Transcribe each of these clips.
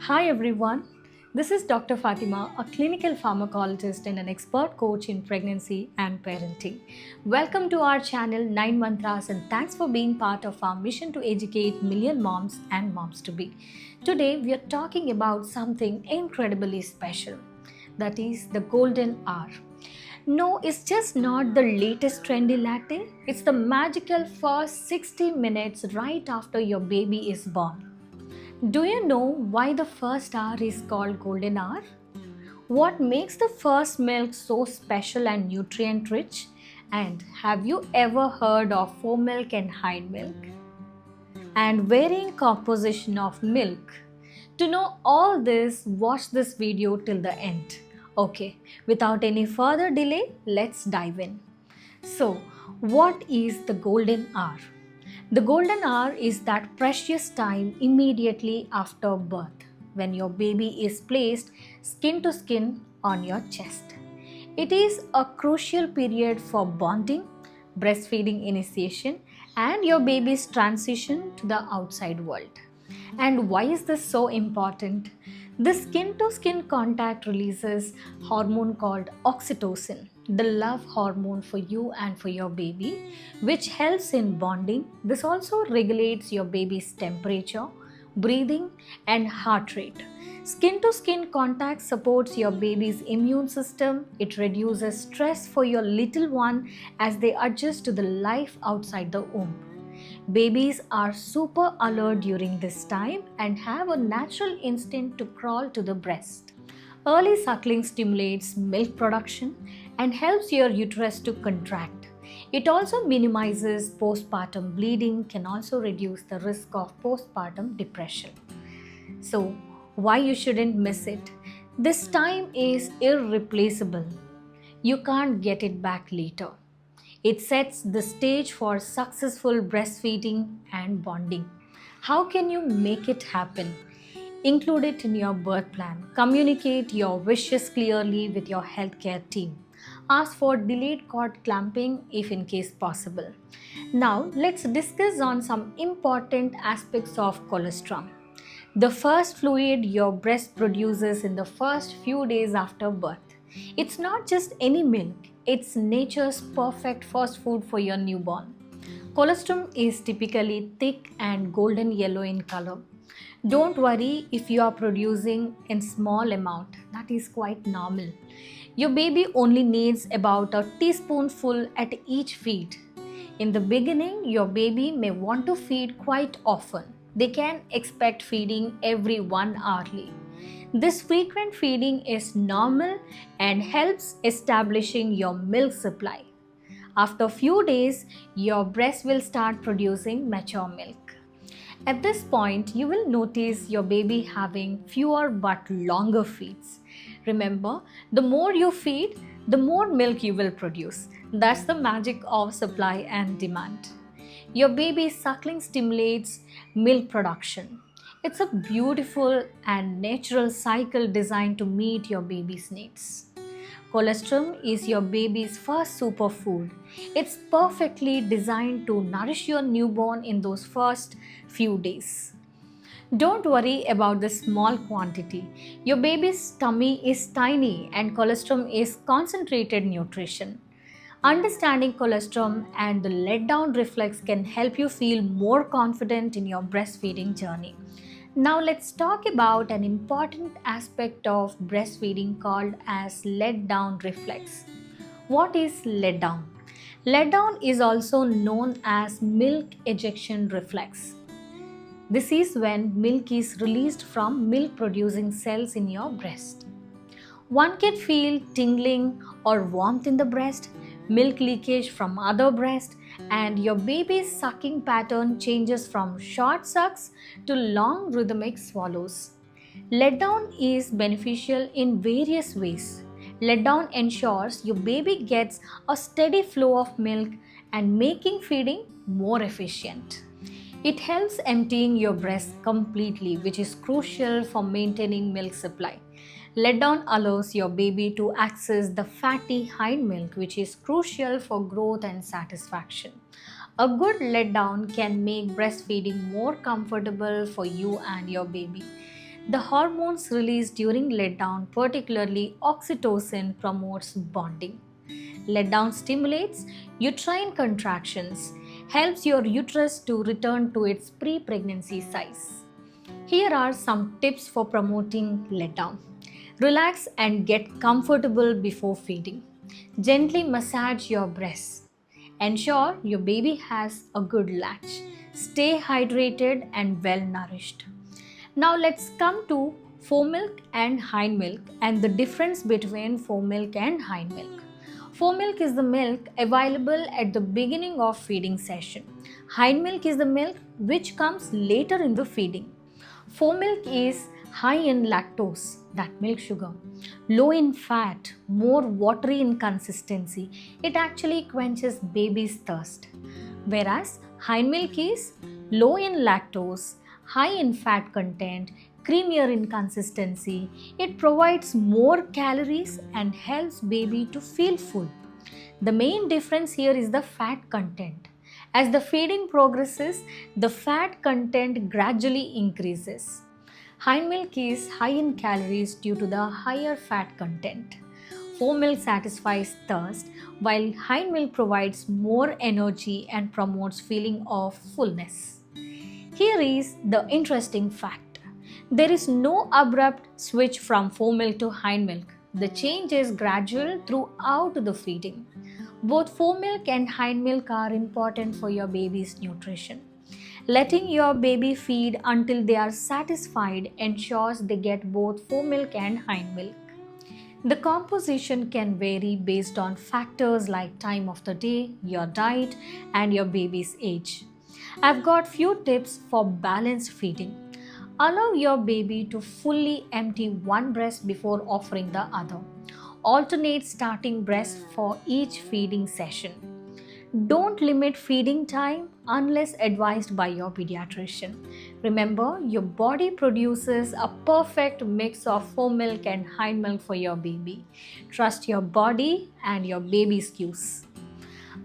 Hi everyone, this is Dr. Fatima, a clinical pharmacologist and an expert coach in pregnancy and parenting. Welcome to our channel 9 Mantras and thanks for being part of our mission to educate million moms and moms to be. Today we are talking about something incredibly special, that is the golden hour. No, it's just not the latest trendy latte, it's the magical first 60 minutes right after your baby is born. Do you know why the first hour is called golden hour? What makes the first milk so special and nutrient rich? And have you ever heard of foremilk and hindmilk? And varying composition of milk? To know all this, watch this video till the end. Okay, without any further delay, let's dive in. So, what is the golden hour? The golden hour is that precious time immediately after birth when your baby is placed skin to skin on your chest. It is a crucial period for bonding, breastfeeding initiation, and your baby's transition to the outside world. And why is this so important? The skin to skin contact releases hormone called oxytocin, the love hormone for you and for your baby, which helps in bonding. This also regulates your baby's temperature, breathing, and heart rate. Skin to skin contact supports your baby's immune system. It reduces stress for your little one as they adjust to the life outside the womb. Babies are super alert during this time and have a natural instinct to crawl to the breast. Early suckling stimulates milk production and helps your uterus to contract. It also minimizes postpartum bleeding, can also reduce the risk of postpartum depression. So, why you shouldn't miss it? This time is irreplaceable. You can't get it back later. It sets the stage for successful breastfeeding and bonding. How can you make it happen? Include it in your birth plan. Communicate your wishes clearly with your healthcare team. Ask for delayed cord clamping if in case possible. Now let's discuss on some important aspects of colostrum. The first fluid your breast produces in the first few days after birth. It's not just any milk, it's nature's perfect first food for your newborn. Colostrum is typically thick and golden yellow in color. Don't worry if you are producing in small amount, that is quite normal. Your baby only needs about a teaspoonful at each feed. In the beginning, your baby may want to feed quite often. They can expect feeding every 1 hourly. This frequent feeding is normal and helps establishing your milk supply. After a few days, your breast will start producing mature milk. At this point, you will notice your baby having fewer but longer feeds. Remember, the more you feed, the more milk you will produce. That's the magic of supply and demand. Your baby's suckling stimulates milk production. It's a beautiful and natural cycle designed to meet your baby's needs. Colostrum is your baby's first superfood. It's perfectly designed to nourish your newborn in those first few days. Don't worry about the small quantity. Your baby's tummy is tiny and colostrum is concentrated nutrition. Understanding colostrum and the letdown reflex can help you feel more confident in your breastfeeding journey. Now let's talk about an important aspect of breastfeeding called as letdown reflex. What is letdown? Letdown is also known as milk ejection reflex. This is when milk is released from milk producing cells in your breast. One can feel tingling or warmth in the breast, milk leakage from other breast, and your baby's sucking pattern changes from short sucks to long rhythmic swallows. Letdown is beneficial in various ways. Letdown ensures your baby gets a steady flow of milk and making feeding more efficient. It helps emptying your breast completely, which is crucial for maintaining milk supply. Letdown allows your baby to access the fatty hind milk, which is crucial for growth and satisfaction. A good letdown can make breastfeeding more comfortable for you and your baby. The hormones released during letdown, particularly oxytocin, promotes bonding. Letdown stimulates uterine contractions, helps your uterus to return to its pre-pregnancy size. Here are some tips for promoting letdown. Relax and get comfortable before feeding. Gently massage your breasts. Ensure your baby has a good latch. Stay hydrated and well nourished. Now let's come to foremilk and hindmilk and the difference between foremilk and hindmilk. Foremilk is the milk available at the beginning of feeding session. Hindmilk is the milk which comes later in the feeding. Foremilk is high in lactose, that milk sugar, low in fat, more watery in consistency. It actually quenches baby's thirst. Whereas hindmilk is low in lactose, high in fat content, creamier in consistency. It provides more calories and helps baby to feel full. The main difference here is the fat content. As the feeding progresses, the fat content gradually increases. Hindmilk is high in calories due to the higher fat content. Foremilk satisfies thirst, while hindmilk provides more energy and promotes feeling of fullness. Here is the interesting fact. There is no abrupt switch from foremilk to hindmilk. The change is gradual throughout the feeding. Both foremilk and hindmilk are important for your baby's nutrition. Letting your baby feed until they are satisfied ensures they get both foremilk and hindmilk. The composition can vary based on factors like time of the day, your diet, and your baby's age. I've got few tips for balanced feeding. Allow your baby to fully empty one breast before offering the other. Alternate starting breast for each feeding session. Don't limit feeding time unless advised by your pediatrician. Remember, your body produces a perfect mix of foremilk and hindmilk for your baby. Trust your body and your baby's cues.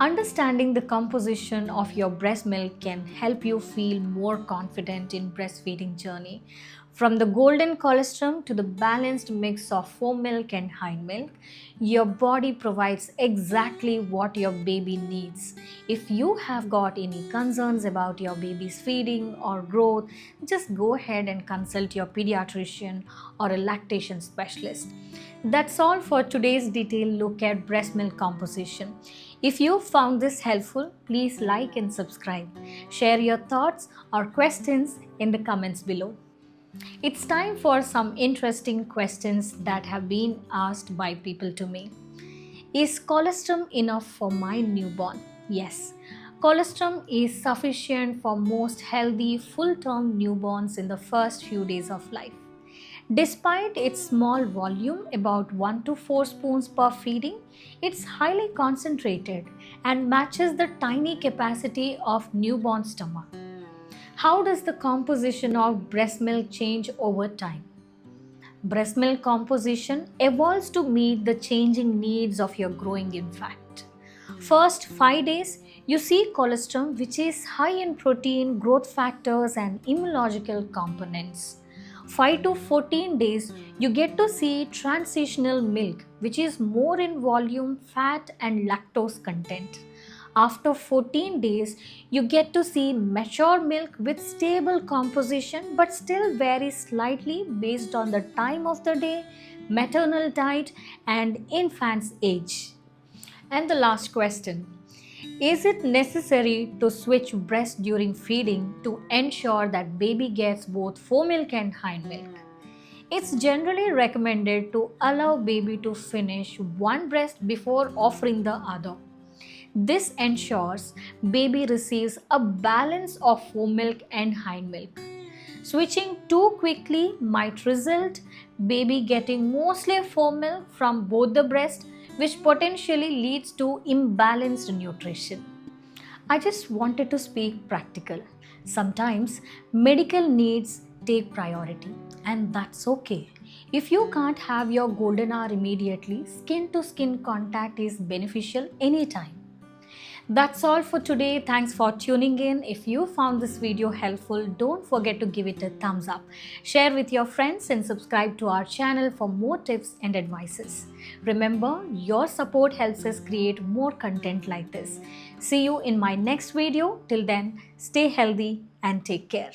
Understanding the composition of your breast milk can help you feel more confident in breastfeeding journey. From the golden colostrum to the balanced mix of foremilk and hindmilk, your body provides exactly what your baby needs. If you have got any concerns about your baby's feeding or growth, just go ahead and consult your pediatrician or a lactation specialist. That's all for today's detailed look at breast milk composition. If you found this helpful, please like and subscribe. Share your thoughts or questions in the comments below. It's time for some interesting questions that have been asked by people to me. Is colostrum enough for my newborn? Yes. Colostrum is sufficient for most healthy full-term newborns in the first few days of life. Despite its small volume, about 1 to 4 spoons per feeding, it's highly concentrated and matches the tiny capacity of newborn stomach. How does the composition of breast milk change over time? Breast milk composition evolves to meet the changing needs of your growing infant. First 5 days, you see colostrum, which is high in protein, growth factors, and immunological components. 5 to 14 days, you get to see transitional milk, which is more in volume, fat, and lactose content. After 14 days, you get to see mature milk with stable composition but still varies slightly based on the time of the day, maternal diet, and infant's age. And the last question. Is it necessary to switch breast during feeding to ensure that baby gets both foremilk and hindmilk? It's generally recommended to allow baby to finish one breast before offering the other. This ensures baby receives a balance of foremilk and hindmilk. Switching too quickly might result baby getting mostly foremilk from both the breasts, which potentially leads to imbalanced nutrition. I just wanted to speak practical. Sometimes medical needs take priority, and that's okay. If you can't have your golden hour immediately, skin to skin contact is beneficial anytime. That's all for today. Thanks for tuning in. If you found this video helpful, don't forget to give it a thumbs up. Share with your friends and subscribe to our channel for more tips and advices. Remember, your support helps us create more content like this. See you in my next video. Till then, stay healthy and take care.